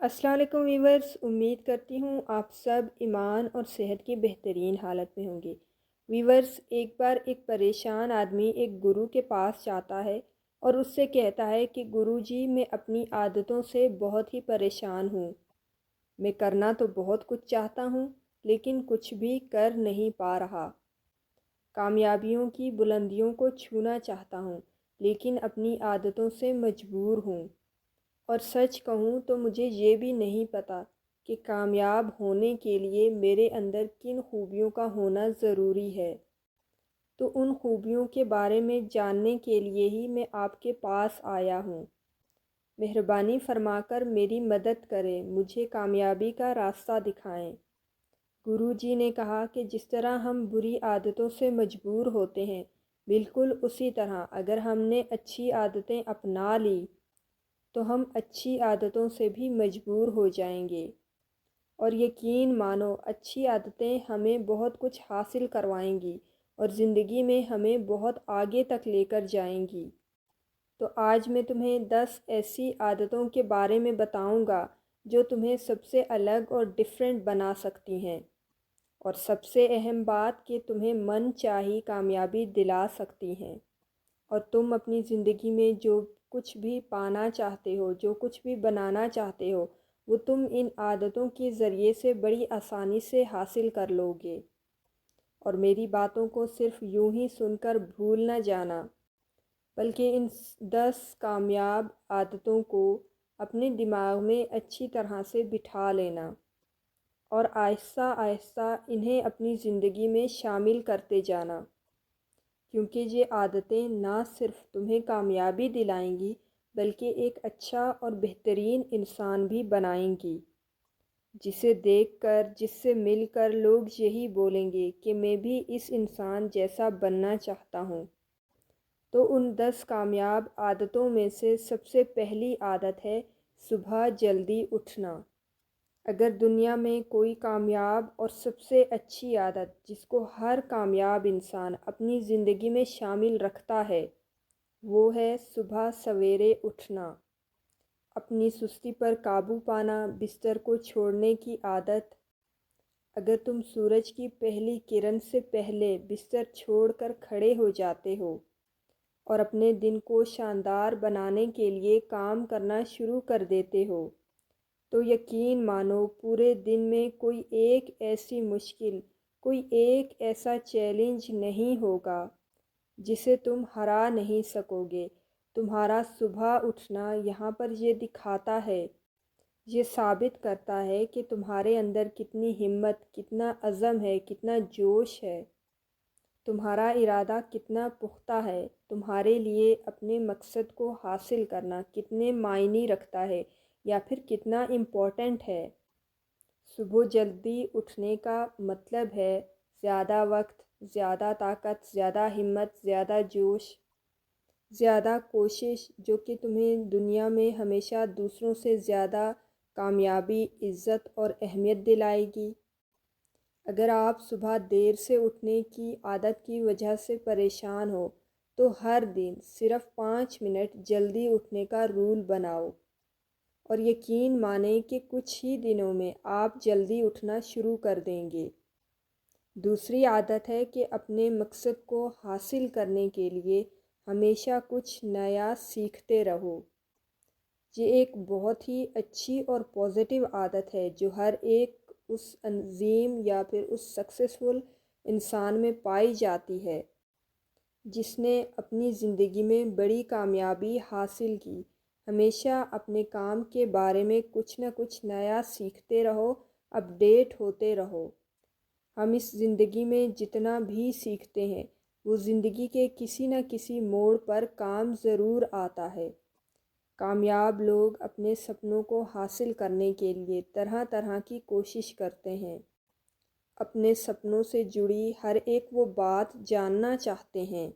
السلام علیکم ویورز، امید کرتی ہوں آپ سب ایمان اور صحت کی بہترین حالت میں ہوں گے۔ ویورز، ایک بار ایک پریشان آدمی ایک گرو کے پاس جاتا ہے اور اس سے کہتا ہے کہ گرو جی، میں اپنی عادتوں سے بہت ہی پریشان ہوں۔ میں کرنا تو بہت کچھ چاہتا ہوں لیکن کچھ بھی کر نہیں پا رہا۔ کامیابیوں کی بلندیوں کو چھونا چاہتا ہوں لیکن اپنی عادتوں سے مجبور ہوں، اور سچ کہوں تو مجھے یہ بھی نہیں پتہ کہ کامیاب ہونے کے لیے میرے اندر کن خوبیوں کا ہونا ضروری ہے۔ تو ان خوبیوں کے بارے میں جاننے کے لیے ہی میں آپ کے پاس آیا ہوں۔ مہربانی فرما کر میری مدد کریں، مجھے کامیابی کا راستہ دکھائیں۔ گرو جی نے کہا کہ جس طرح ہم بری عادتوں سے مجبور ہوتے ہیں، بالکل اسی طرح اگر ہم نے اچھی عادتیں اپنا لی تو ہم اچھی عادتوں سے بھی مجبور ہو جائیں گے۔ اور یقین مانو، اچھی عادتیں ہمیں بہت کچھ حاصل کروائیں گی اور زندگی میں ہمیں بہت آگے تک لے کر جائیں گی۔ تو آج میں تمہیں 10 ایسی عادتوں کے بارے میں بتاؤں گا جو تمہیں سب سے الگ اور ڈیفرنٹ بنا سکتی ہیں، اور سب سے اہم بات کہ تمہیں من چاہی کامیابی دلا سکتی ہیں، اور تم اپنی زندگی میں جو کچھ بھی پانا چاہتے ہو، جو کچھ بھی بنانا چاہتے ہو، وہ تم ان عادتوں کے ذریعے سے بڑی آسانی سے حاصل کر لو گے۔ اور میری باتوں کو صرف یوں ہی سن کر بھول نہ جانا، بلکہ ان 10 کامیاب عادتوں کو اپنے دماغ میں اچھی طرح سے بٹھا لینا اور آہستہ آہستہ انہیں اپنی زندگی میں شامل کرتے جانا، کیونکہ یہ عادتیں نہ صرف تمہیں کامیابی دلائیں گی بلکہ ایک اچھا اور بہترین انسان بھی بنائیں گی، جسے دیکھ کر، جس سے مل کر لوگ یہی بولیں گے کہ میں بھی اس انسان جیسا بننا چاہتا ہوں۔ تو ان 10 کامیاب عادتوں میں سے سب سے پہلی عادت ہے صبح جلدی اٹھنا۔ اگر دنیا میں کوئی کامیاب اور سب سے اچھی عادت جس کو ہر کامیاب انسان اپنی زندگی میں شامل رکھتا ہے، وہ ہے صبح سویرے اٹھنا۔ اپنی سستی پر قابو پانا، بستر کو چھوڑنے کی عادت۔ اگر تم سورج کی پہلی کرن سے پہلے بستر چھوڑ کر کھڑے ہو جاتے ہو اور اپنے دن کو شاندار بنانے کے لیے کام کرنا شروع کر دیتے ہو، تو یقین مانو پورے دن میں کوئی ایک ایسی مشکل، کوئی ایک ایسا چیلنج نہیں ہوگا جسے تم ہرا نہیں سکو گے۔ تمہارا صبح اٹھنا یہاں پر یہ دکھاتا ہے، یہ ثابت کرتا ہے کہ تمہارے اندر کتنی ہمت، کتنا عزم ہے، کتنا جوش ہے، تمہارا ارادہ کتنا پختہ ہے، تمہارے لیے اپنے مقصد کو حاصل کرنا کتنے معنی رکھتا ہے یا پھر کتنا امپورٹنٹ ہے۔ صبح جلدی اٹھنے کا مطلب ہے زیادہ وقت، زیادہ طاقت، زیادہ ہمت، زیادہ جوش، زیادہ کوشش، جو کہ تمہیں دنیا میں ہمیشہ دوسروں سے زیادہ کامیابی، عزت اور اہمیت دلائے گی۔ اگر آپ صبح دیر سے اٹھنے کی عادت کی وجہ سے پریشان ہو تو ہر دن صرف 5 منٹ جلدی اٹھنے کا رول بناؤ، اور یقین مانیں کہ کچھ ہی دنوں میں آپ جلدی اٹھنا شروع کر دیں گے۔ دوسری عادت ہے کہ اپنے مقصد کو حاصل کرنے کے لیے ہمیشہ کچھ نیا سیکھتے رہو۔ یہ ایک بہت ہی اچھی اور پازیٹیو عادت ہے جو ہر ایک اس عظیم یا پھر اس سکسیسفل انسان میں پائی جاتی ہے جس نے اپنی زندگی میں بڑی کامیابی حاصل کی۔ ہمیشہ اپنے کام کے بارے میں کچھ نہ کچھ نیا سیکھتے رہو، اپڈیٹ ہوتے رہو۔ ہم اس زندگی میں جتنا بھی سیکھتے ہیں وہ زندگی کے کسی نہ کسی موڑ پر کام ضرور آتا ہے۔ کامیاب لوگ اپنے سپنوں کو حاصل کرنے کے لیے طرح طرح کی کوشش کرتے ہیں، اپنے سپنوں سے جڑی ہر ایک وہ بات جاننا چاہتے ہیں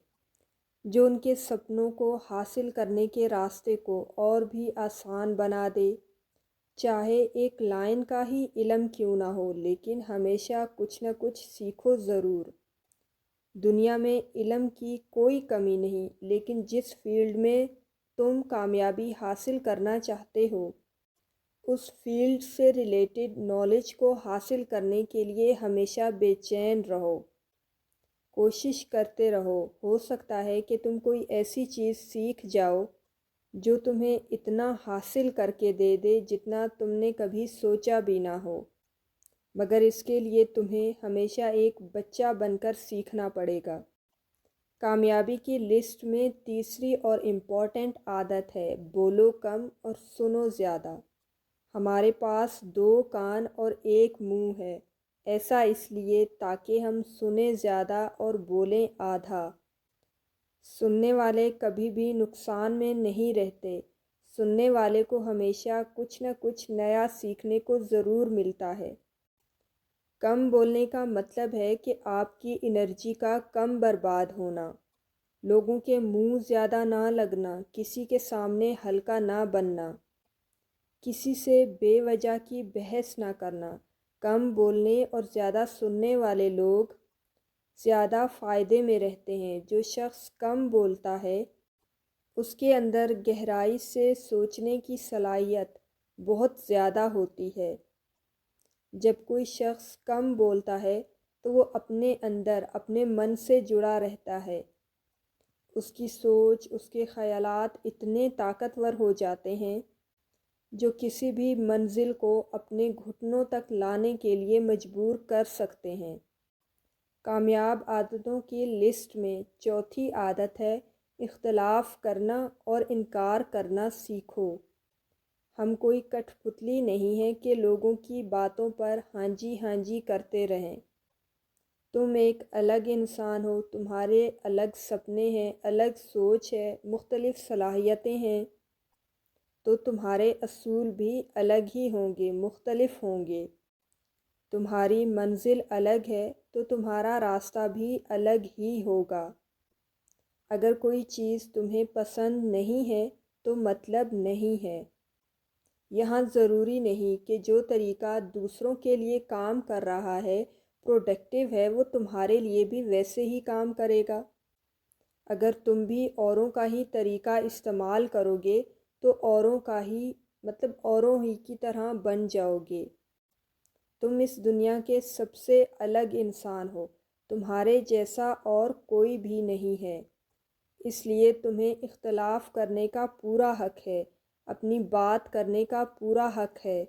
جو ان کے سپنوں کو حاصل کرنے کے راستے کو اور بھی آسان بنا دے۔ چاہے ایک لائن کا ہی علم کیوں نہ ہو، لیکن ہمیشہ کچھ نہ کچھ سیکھو ضرور۔ دنیا میں علم کی کوئی کمی نہیں، لیکن جس فیلڈ میں تم کامیابی حاصل کرنا چاہتے ہو اس فیلڈ سے ریلیٹڈ نالج کو حاصل کرنے کے لیے ہمیشہ بے چین رہو، کوشش کرتے رہو۔ ہو سکتا ہے کہ تم کوئی ایسی چیز سیکھ جاؤ جو تمہیں اتنا حاصل کر کے دے دے جتنا تم نے کبھی سوچا بھی نہ ہو، مگر اس کے لیے تمہیں ہمیشہ ایک بچہ بن کر سیکھنا پڑے گا۔ کامیابی کی لسٹ میں تیسری اور امپورٹنٹ عادت ہے بولو کم اور سنو زیادہ۔ ہمارے پاس 2 کان اور 1 منہ ہے، ایسا اس لیے تاکہ ہم سنیں زیادہ اور بولیں آدھا۔ سننے والے کبھی بھی نقصان میں نہیں رہتے، سننے والے کو ہمیشہ کچھ نہ کچھ نیا سیکھنے کو ضرور ملتا ہے۔ کم بولنے کا مطلب ہے کہ آپ کی انرجی کا کم برباد ہونا، لوگوں کے منہ زیادہ نہ لگنا، کسی کے سامنے ہلکا نہ بننا، کسی سے بے وجہ کی بحث نہ کرنا۔ کم بولنے اور زیادہ سننے والے لوگ زیادہ فائدے میں رہتے ہیں۔ جو شخص کم بولتا ہے اس کے اندر گہرائی سے سوچنے کی صلاحیت بہت زیادہ ہوتی ہے۔ جب کوئی شخص کم بولتا ہے تو وہ اپنے اندر اپنے من سے جڑا رہتا ہے، اس کی سوچ، اس کے خیالات اتنے طاقتور ہو جاتے ہیں جو کسی بھی منزل کو اپنے گھٹنوں تک لانے کے لیے مجبور کر سکتے ہیں۔ کامیاب عادتوں کی لسٹ میں چوتھی عادت ہے اختلاف کرنا اور انکار کرنا سیکھو۔ ہم کوئی کٹھ پتلی نہیں ہیں کہ لوگوں کی باتوں پر ہاں جی کرتے رہیں۔ تم ایک الگ انسان ہو، تمہارے الگ سپنے ہیں، الگ سوچ ہے، مختلف صلاحیتیں ہیں، تو تمہارے اصول بھی الگ ہی ہوں گے، مختلف ہوں گے۔ تمہاری منزل الگ ہے تو تمہارا راستہ بھی الگ ہی ہوگا۔ اگر کوئی چیز تمہیں پسند نہیں ہے تو مطلب نہیں ہے۔ یہاں ضروری نہیں کہ جو طریقہ دوسروں کے لیے کام کر رہا ہے، پروڈکٹیو ہے، وہ تمہارے لیے بھی ویسے ہی کام کرے گا۔ اگر تم بھی اوروں کا ہی طریقہ استعمال کرو گے تو اوروں ہی کی طرح بن جاؤ گے۔ تم اس دنیا کے سب سے الگ انسان ہو، تمہارے جیسا اور کوئی بھی نہیں ہے، اس لیے تمہیں اختلاف کرنے کا پورا حق ہے، اپنی بات کرنے کا پورا حق ہے،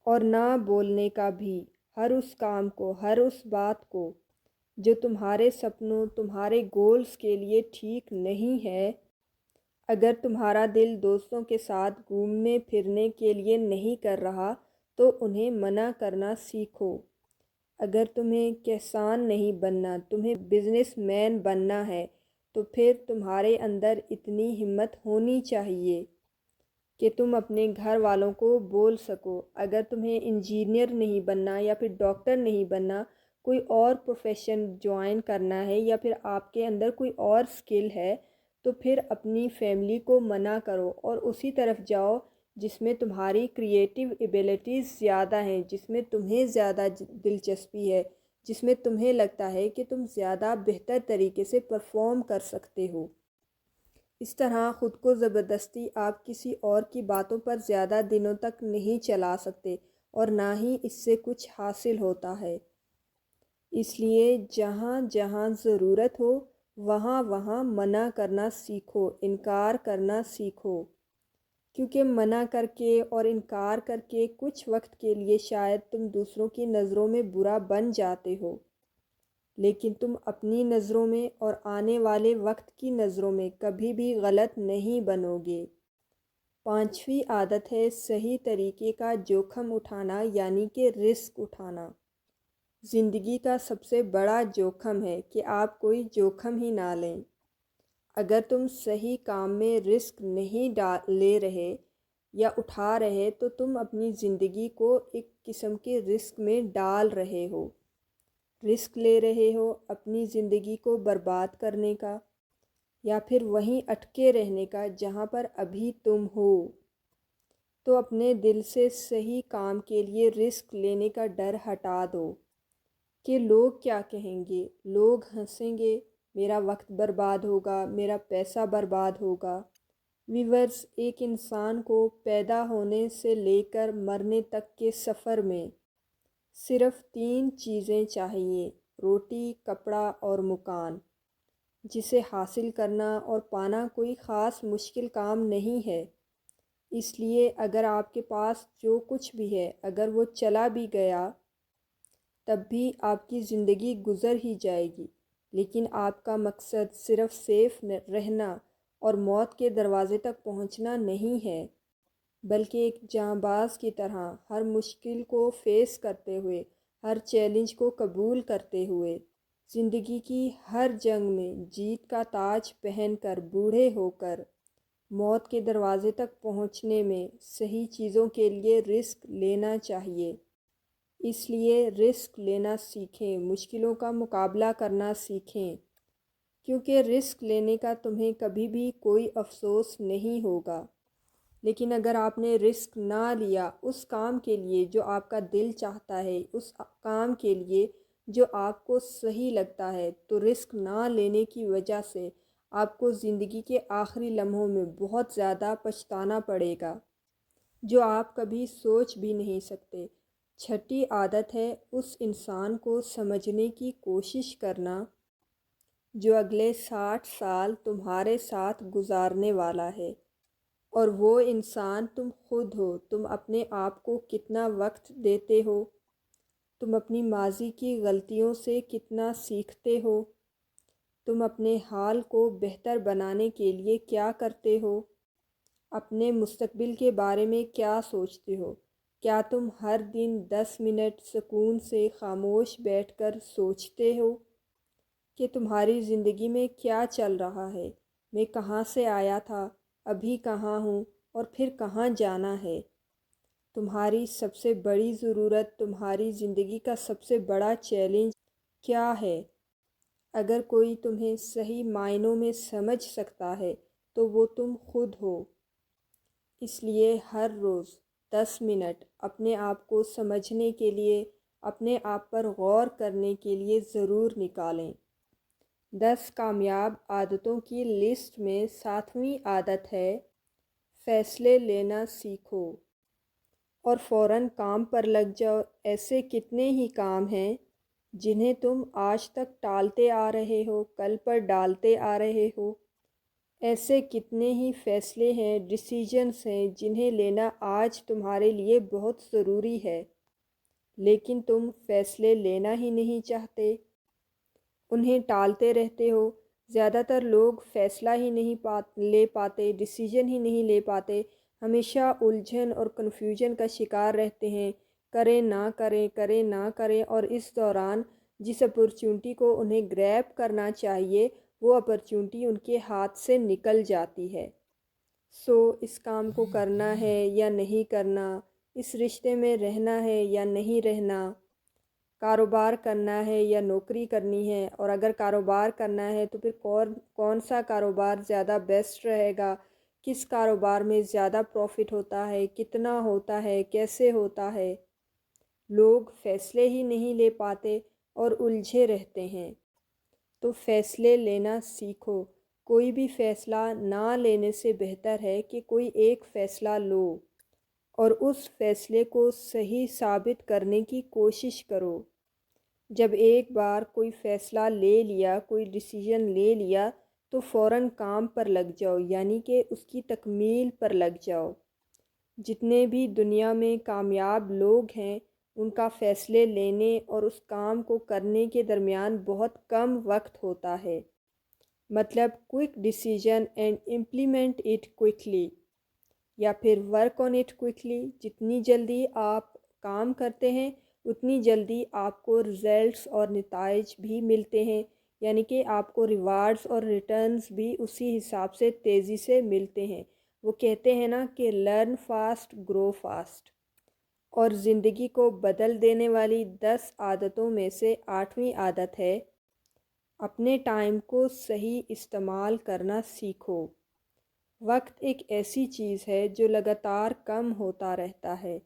اور نہ بولنے کا بھی، ہر اس کام کو، ہر اس بات کو جو تمہارے سپنوں، تمہارے گولز کے لیے ٹھیک نہیں ہے۔ اگر تمہارا دل دوستوں کے ساتھ گھومنے پھرنے کے لیے نہیں کر رہا تو انہیں منع کرنا سیکھو۔ اگر تمہیں کسان نہیں بننا، تمہیں بزنس مین بننا ہے، تو پھر تمہارے اندر اتنی ہمت ہونی چاہیے کہ تم اپنے گھر والوں کو بول سکو۔ اگر تمہیں انجینئر نہیں بننا یا پھر ڈاکٹر نہیں بننا، کوئی اور پروفیشن جوائن کرنا ہے یا پھر آپ کے اندر کوئی اور سکل ہے، تو پھر اپنی فیملی کو منع کرو اور اسی طرف جاؤ جس میں تمہاری کریٹیو ایبیلٹیز زیادہ ہیں، جس میں تمہیں زیادہ دلچسپی ہے، جس میں تمہیں لگتا ہے کہ تم زیادہ بہتر طریقے سے پرفارم کر سکتے ہو۔ اس طرح خود کو زبردستی آپ کسی اور کی باتوں پر زیادہ دنوں تک نہیں چلا سکتے اور نہ ہی اس سے کچھ حاصل ہوتا ہے۔ اس لیے جہاں جہاں ضرورت ہو وہاں وہاں منع کرنا سیکھو، انکار کرنا سیکھو، کیونکہ منع کر کے اور انکار کر کے کچھ وقت کے لیے شاید تم دوسروں کی نظروں میں برا بن جاتے ہو، لیکن تم اپنی نظروں میں اور آنے والے وقت کی نظروں میں کبھی بھی غلط نہیں بنو گے۔ 5ویں عادت ہے صحیح طریقے کا جوخم اٹھانا، یعنی کہ رسک اٹھانا۔ زندگی کا سب سے بڑا جوخم ہے کہ آپ کوئی جوخم ہی نہ لیں۔ اگر تم صحیح کام میں رسک نہیں لے رہے یا اٹھا رہے تو تم اپنی زندگی کو ایک قسم کے رسک میں ڈال رہے ہو، رسک لے رہے ہو اپنی زندگی کو برباد کرنے کا یا پھر وہیں اٹکے رہنے کا جہاں پر ابھی تم ہو۔ تو اپنے دل سے صحیح کام کے لیے رسک لینے کا ڈر ہٹا دو کہ لوگ کیا کہیں گے، لوگ ہنسیں گے، میرا وقت برباد ہوگا، میرا پیسہ برباد ہوگا۔ ویورز، ایک انسان کو پیدا ہونے سے لے کر مرنے تک کے سفر میں صرف 3 چیزیں چاہیے: روٹی، کپڑا اور مکان، جسے حاصل کرنا اور پانا کوئی خاص مشکل کام نہیں ہے۔ اس لیے اگر آپ کے پاس جو کچھ بھی ہے، اگر وہ چلا بھی گیا تب بھی آپ کی زندگی گزر ہی جائے گی، لیکن آپ کا مقصد صرف سیف رہنا اور موت کے دروازے تک پہنچنا نہیں ہے، بلکہ ایک جاں باز کی طرح ہر مشکل کو فیس کرتے ہوئے، ہر چیلنج کو قبول کرتے ہوئے، زندگی کی ہر جنگ میں جیت کا تاج پہن کر، بوڑھے ہو کر موت کے دروازے تک پہنچنے میں صحیح چیزوں کے لیے رسک لینا چاہیے۔ اس لیے رسک لینا سیکھیں، مشکلوں کا مقابلہ کرنا سیکھیں، کیونکہ رسک لینے کا تمہیں کبھی بھی کوئی افسوس نہیں ہوگا۔ لیکن اگر آپ نے رسک نہ لیا اس کام کے لیے جو آپ کا دل چاہتا ہے، اس کام کے لیے جو آپ کو صحیح لگتا ہے، تو رسک نہ لینے کی وجہ سے آپ کو زندگی کے آخری لمحوں میں بہت زیادہ پچھتانا پڑے گا، جو آپ کبھی سوچ بھی نہیں سکتے۔ چھٹی عادت ہے اس انسان کو سمجھنے کی کوشش کرنا جو اگلے 60 سال تمہارے ساتھ گزارنے والا ہے، اور وہ انسان تم خود ہو۔ تم اپنے آپ کو کتنا وقت دیتے ہو، تم اپنی ماضی کی غلطیوں سے کتنا سیکھتے ہو، تم اپنے حال کو بہتر بنانے کے لیے کیا کرتے ہو، اپنے مستقبل کے بارے میں کیا سوچتے ہو۔ کیا تم ہر دن 10 منٹ سکون سے خاموش بیٹھ کر سوچتے ہو کہ تمہاری زندگی میں کیا چل رہا ہے؟ میں کہاں سے آیا تھا، ابھی کہاں ہوں، اور پھر کہاں جانا ہے؟ تمہاری سب سے بڑی ضرورت، تمہاری زندگی کا سب سے بڑا چیلنج کیا ہے؟ اگر کوئی تمہیں صحیح معنوں میں سمجھ سکتا ہے تو وہ تم خود ہو۔ اس لیے ہر روز 10 منٹ اپنے آپ کو سمجھنے کے لیے، اپنے آپ پر غور کرنے کے لیے ضرور نکالیں۔ 10 کامیاب عادتوں کی لسٹ میں 7ویں عادت ہے: فیصلے لینا سیکھو اور فوراً کام پر لگ جاؤ۔ ایسے کتنے ہی کام ہیں جنہیں تم آج تک ٹالتے آ رہے ہو، کل پر ڈالتے آ رہے ہو۔ ایسے کتنے ہی فیصلے ہیں، ڈیسیجنز ہیں جنہیں لینا آج تمہارے لیے بہت ضروری ہے، لیکن تم فیصلے لینا ہی نہیں چاہتے، انہیں ٹالتے رہتے ہو۔ زیادہ تر لوگ فیصلہ ہی نہیں لے پاتے، ڈیسیجن ہی نہیں لے پاتے، ہمیشہ الجھن اور کنفیوژن کا شکار رہتے ہیں، کریں نہ کریں، کریں نہ کریں، اور اس دوران جس اپرچونٹی کو انہیں گریب کرنا چاہیے وہ اپرچونٹی ان کے ہاتھ سے نکل جاتی ہے۔ اس کام کو کرنا ہے یا نہیں کرنا، اس رشتے میں رہنا ہے یا نہیں رہنا، کاروبار کرنا ہے یا نوکری کرنی ہے، اور اگر کاروبار کرنا ہے تو پھر کون سا کاروبار زیادہ بیسٹ رہے گا، کس کاروبار میں زیادہ پروفٹ ہوتا ہے، کتنا ہوتا ہے، کیسے ہوتا ہے۔ لوگ فیصلے ہی نہیں لے پاتے اور الجھے رہتے ہیں۔ تو فیصلے لینا سیکھو۔ کوئی بھی فیصلہ نہ لینے سے بہتر ہے کہ کوئی ایک فیصلہ لو اور اس فیصلے کو صحیح ثابت کرنے کی کوشش کرو۔ جب ایک بار کوئی فیصلہ لے لیا، کوئی ڈیسیژن لے لیا، تو فوراً کام پر لگ جاؤ، یعنی کہ اس کی تکمیل پر لگ جاؤ۔ جتنے بھی دنیا میں کامیاب لوگ ہیں ان کا فیصلے لینے اور اس کام کو کرنے کے درمیان بہت کم وقت ہوتا ہے، مطلب quick decision and implement it quickly, یا پھر ورک آن اٹ کوئکلی۔ جتنی جلدی آپ کام کرتے ہیں اتنی جلدی آپ کو رزلٹس اور نتائج بھی ملتے ہیں، یعنی کہ آپ کو ریوارڈز اور ریٹرنز بھی اسی حساب سے تیزی سے ملتے ہیں۔ وہ کہتے ہیں نا کہ لرن فاسٹ گرو فاسٹ۔ اور زندگی کو بدل دینے والی 10 عادتوں میں سے 8ویں عادت ہے: اپنے ٹائم کو صحیح استعمال کرنا سیکھو۔ وقت ایک ایسی چیز ہے جو لگاتار کم ہوتا رہتا ہے،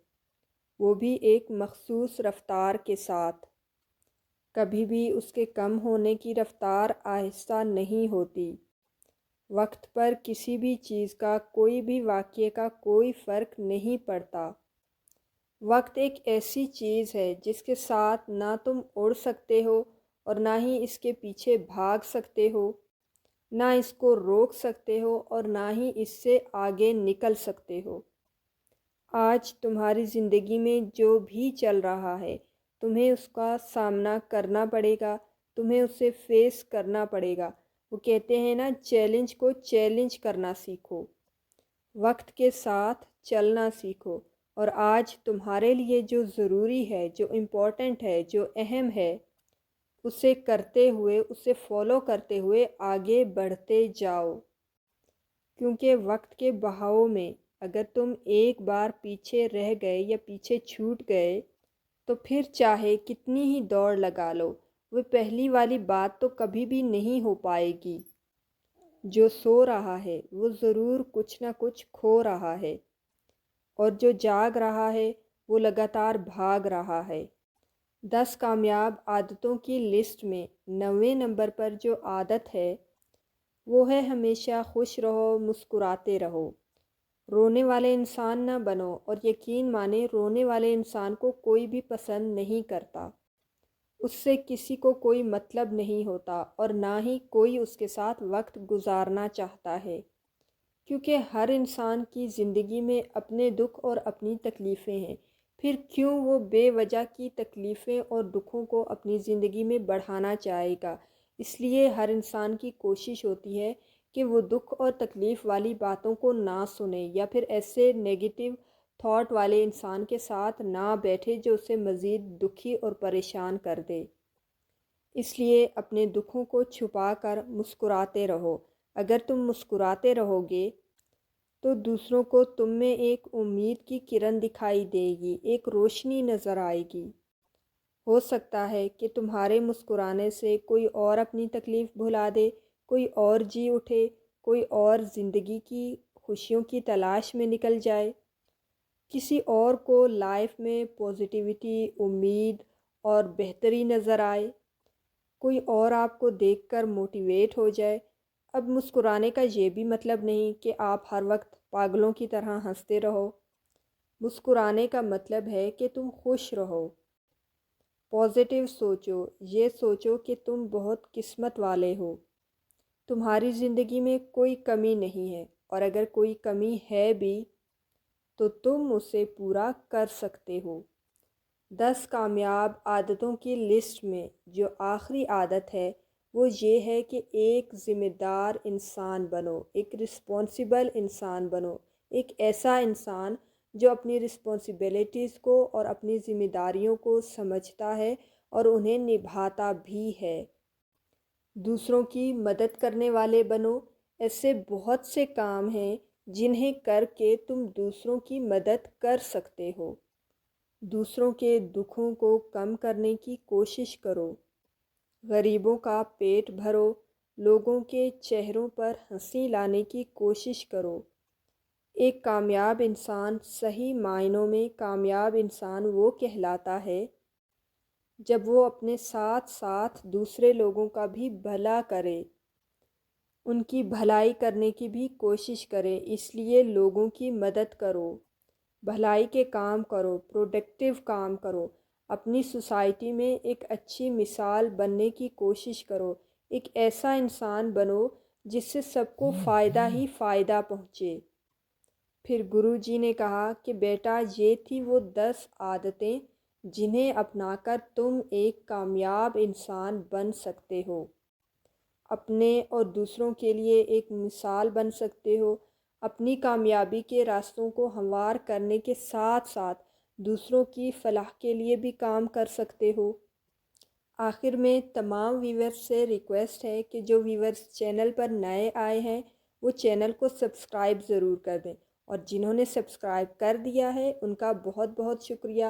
وہ بھی ایک مخصوص رفتار کے ساتھ۔ کبھی بھی اس کے کم ہونے کی رفتار آہستہ نہیں ہوتی۔ وقت پر کسی بھی چیز کا، کوئی بھی واقعے کا کوئی فرق نہیں پڑتا۔ وقت ایک ایسی چیز ہے جس کے ساتھ نہ تم اڑ سکتے ہو اور نہ ہی اس کے پیچھے بھاگ سکتے ہو، نہ اس کو روک سکتے ہو اور نہ ہی اس سے آگے نکل سکتے ہو۔ آج تمہاری زندگی میں جو بھی چل رہا ہے، تمہیں اس کا سامنا کرنا پڑے گا، تمہیں اسے فیس کرنا پڑے گا۔ وہ کہتے ہیں نا، چیلنج کو چیلنج کرنا سیکھو، وقت کے ساتھ چلنا سیکھو، اور آج تمہارے لیے جو ضروری ہے، جو امپورٹنٹ ہے، جو اہم ہے، اسے کرتے ہوئے، اسے فالو کرتے ہوئے آگے بڑھتے جاؤ۔ کیونکہ وقت کے بہاؤ میں اگر تم ایک بار پیچھے رہ گئے یا پیچھے چھوٹ گئے تو پھر چاہے کتنی ہی دوڑ لگا لو، وہ پہلی والی بات تو کبھی بھی نہیں ہو پائے گی۔ جو سو رہا ہے وہ ضرور کچھ نہ کچھ کھو رہا ہے، اور جو جاگ رہا ہے وہ لگاتار بھاگ رہا ہے۔ 10 کامیاب عادتوں کی لسٹ میں 9ویں نمبر پر جو عادت ہے وہ ہے ہمیشہ خوش رہو، مسکراتے رہو۔ رونے والے انسان نہ بنو، اور یقین مانیں رونے والے انسان کو کوئی بھی پسند نہیں کرتا، اس سے کسی کو کوئی مطلب نہیں ہوتا اور نہ ہی کوئی اس کے ساتھ وقت گزارنا چاہتا ہے، کیونکہ ہر انسان کی زندگی میں اپنے دکھ اور اپنی تکلیفیں ہیں۔ پھر کیوں وہ بے وجہ کی تکلیفیں اور دکھوں کو اپنی زندگی میں بڑھانا چاہے گا؟ اس لیے ہر انسان کی کوشش ہوتی ہے کہ وہ دکھ اور تکلیف والی باتوں کو نہ سنے، یا پھر ایسے نیگیٹو تھاٹ والے انسان کے ساتھ نہ بیٹھے جو اسے مزید دکھی اور پریشان کر دے۔ اس لیے اپنے دکھوں کو چھپا کر مسکراتے رہو۔ اگر تم مسکراتے رہو گے تو دوسروں کو تم میں ایک امید کی کرن دکھائی دے گی، ایک روشنی نظر آئے گی۔ ہو سکتا ہے کہ تمہارے مسکرانے سے کوئی اور اپنی تکلیف بھلا دے، کوئی اور جی اٹھے، کوئی اور زندگی کی خوشیوں کی تلاش میں نکل جائے، کسی اور کو لائف میں پازیٹیوٹی، امید اور بہتری نظر آئے، کوئی اور آپ کو دیکھ کر موٹیویٹ ہو جائے۔ اب مسکرانے کا یہ بھی مطلب نہیں کہ آپ ہر وقت پاگلوں کی طرح ہنستے رہو۔ مسکرانے کا مطلب ہے کہ تم خوش رہو، پازیٹیو سوچو، یہ سوچو کہ تم بہت قسمت والے ہو، تمہاری زندگی میں کوئی کمی نہیں ہے، اور اگر کوئی کمی ہے بھی تو تم اسے پورا کر سکتے ہو۔ 10 کامیاب عادتوں کی لسٹ میں جو آخری عادت ہے وہ یہ ہے کہ ایک ذمہ دار انسان بنو، ایک رسپانسیبل انسان بنو، ایک ایسا انسان جو اپنی رسپانسبلٹیز کو اور اپنی ذمہ داریوں کو سمجھتا ہے اور انہیں نبھاتا بھی ہے۔ دوسروں کی مدد کرنے والے بنو۔ ایسے بہت سے کام ہیں جنہیں کر کے تم دوسروں کی مدد کر سکتے ہو۔ دوسروں کے دکھوں کو کم کرنے کی کوشش کرو، غریبوں کا پیٹ بھرو، لوگوں کے چہروں پر ہنسی لانے کی کوشش کرو۔ ایک کامیاب انسان، صحیح معنوں میں کامیاب انسان وہ کہلاتا ہے جب وہ اپنے ساتھ ساتھ دوسرے لوگوں کا بھی بھلا کرے، ان کی بھلائی کرنے کی بھی کوشش کرے۔ اس لیے لوگوں کی مدد کرو، بھلائی کے کام کرو، پروڈکٹیو کام کرو، اپنی سوسائٹی میں ایک اچھی مثال بننے کی کوشش کرو، ایک ایسا انسان بنو جس سے سب کو فائدہ ہی فائدہ پہنچے۔ پھر گرو جی نے کہا کہ بیٹا، یہ تھی وہ 10 عادتیں جنہیں اپنا کر تم ایک کامیاب انسان بن سکتے ہو، اپنے اور دوسروں کے لیے ایک مثال بن سکتے ہو، اپنی کامیابی کے راستوں کو ہموار کرنے کے ساتھ ساتھ دوسروں کی فلاح کے لیے بھی کام کر سکتے ہو۔ آخر میں تمام ویورز سے ریکویسٹ ہے کہ جو ویورز چینل پر نئے آئے ہیں وہ چینل کو سبسکرائب ضرور کر دیں، اور جنہوں نے سبسکرائب کر دیا ہے ان کا بہت بہت شکریہ۔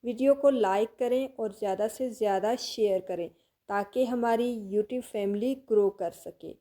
ویڈیو کو لائک کریں اور زیادہ سے زیادہ شیئر کریں تاکہ ہماری یوٹیوب فیملی گرو کر سکے۔